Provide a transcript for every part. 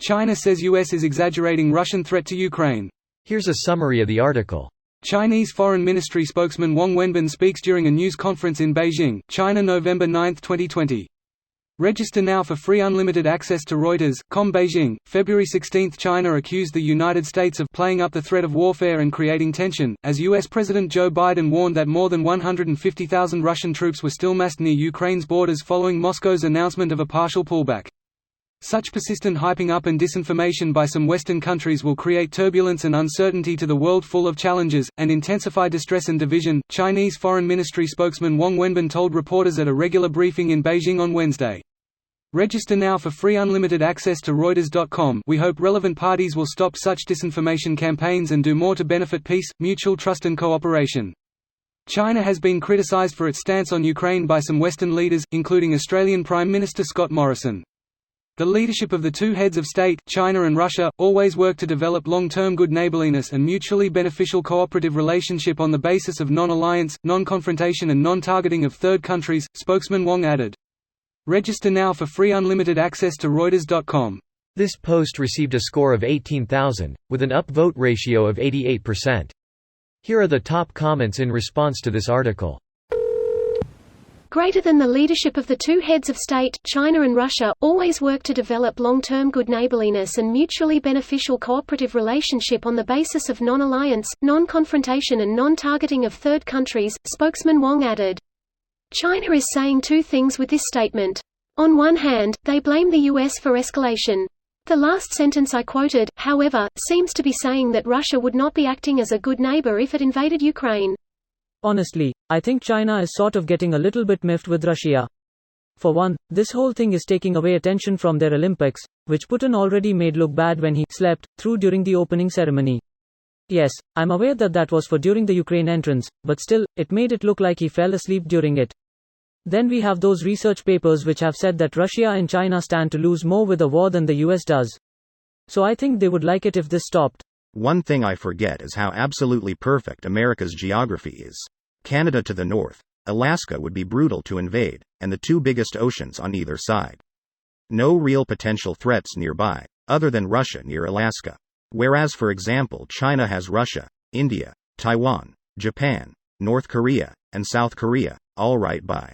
China says US is exaggerating Russian threat to Ukraine. Here's a summary of the article. Chinese Foreign Ministry spokesman Wang Wenbin speaks during a news conference in Beijing, China, November 9, 2020. Register now for free unlimited access to Reuters. Beijing, February 16. China accused the United States of playing up the threat of warfare and creating tension, as U.S. President Joe Biden warned that more than 150,000 Russian troops were still massed near Ukraine's borders following Moscow's announcement of a partial pullback. Such persistent hyping up and disinformation by some Western countries will create turbulence and uncertainty to the world full of challenges, and intensify distress and division, Chinese Foreign Ministry spokesman Wang Wenbin told reporters at a regular briefing in Beijing on Wednesday. Register now for free unlimited access to Reuters.com. We hope relevant parties will stop such disinformation campaigns and do more to benefit peace, mutual trust and cooperation. China has been criticized for its stance on Ukraine by some Western leaders, including Australian Prime Minister Scott Morrison. The leadership of the two heads of state, China and Russia, always work to develop long-term good neighborliness and mutually beneficial cooperative relationship on the basis of non-alliance, non-confrontation and non-targeting of third countries, spokesman Wang added. Register now for free unlimited access to Reuters.com. This post received a score of 18,000, with an upvote ratio of 88%. Here are the top comments in response to this article. Greater than the leadership of the two heads of state, China and Russia, always work to develop long-term good neighborliness and mutually beneficial cooperative relationship on the basis of non-alliance, non-confrontation and non-targeting of third countries, spokesman Wang added. China is saying two things with this statement. On one hand, they blame the US for escalation. The last sentence I quoted, however, seems to be saying that Russia would not be acting as a good neighbor if it invaded Ukraine. Honestly, I think China is sort of getting a little bit miffed with Russia. For one, this whole thing is taking away attention from their Olympics, which Putin already made look bad when he slept through during the opening ceremony. Yes, I'm aware that that was for during the Ukraine entrance, but still, it made it look like he fell asleep during it. Then we have those research papers which have said that Russia and China stand to lose more with a war than the US does. So I think they would like it if this stopped. One thing I forget is how absolutely perfect America's geography is. Canada to the north, Alaska would be brutal to invade, and the two biggest oceans on either side. No real potential threats nearby, other than Russia near Alaska. Whereas for example China has Russia, India, Taiwan, Japan, North Korea, and South Korea, all right by.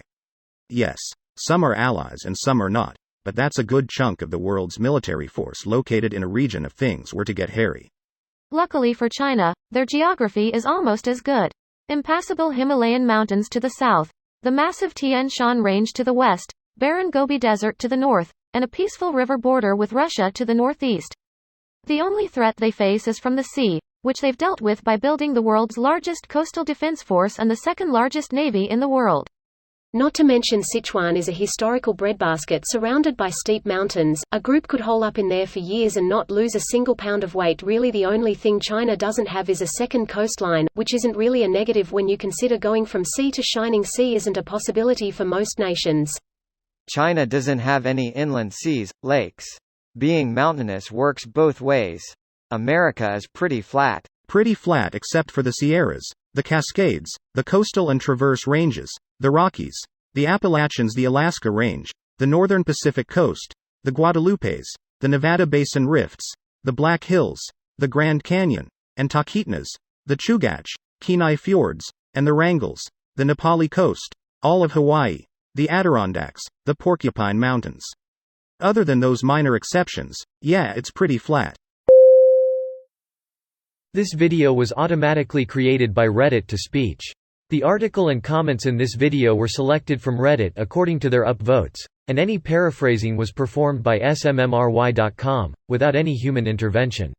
Yes, some are allies and some are not, but that's a good chunk of the world's military force located in a region if things were to get hairy. Luckily for China, their geography is almost as good. Impassable Himalayan mountains to the south, the massive Tian Shan Range to the west, barren Gobi Desert to the north, and a peaceful river border with Russia to the northeast. The only threat they face is from the sea, which they've dealt with by building the world's largest coastal defense force and the second largest navy in the world. Not to mention Sichuan is a historical breadbasket surrounded by steep mountains. A group could hole up in there for years and not lose a single pound of weight. Really the only thing China doesn't have is a second coastline, which isn't really a negative when you consider going from sea to shining sea isn't a possibility for most nations. China doesn't have any inland seas, lakes. Being mountainous works both ways. America is pretty flat. Pretty flat except for the Sierras, the Cascades, the coastal and transverse ranges, the Rockies, the Appalachians, the Alaska Range, the northern Pacific Coast, the Guadalupes, the Nevada Basin Rifts, the Black Hills, the Grand Canyon, and Tahkeetnas, the Chugach, Kenai Fjords, and the Wrangels, the Nepali Coast, all of Hawaii, the Adirondacks, the Porcupine Mountains. Other than those minor exceptions, yeah, it's pretty flat. This video was automatically created by Reddit to speech. The article and comments in this video were selected from Reddit according to their upvotes, and any paraphrasing was performed by smmry.com, without any human intervention.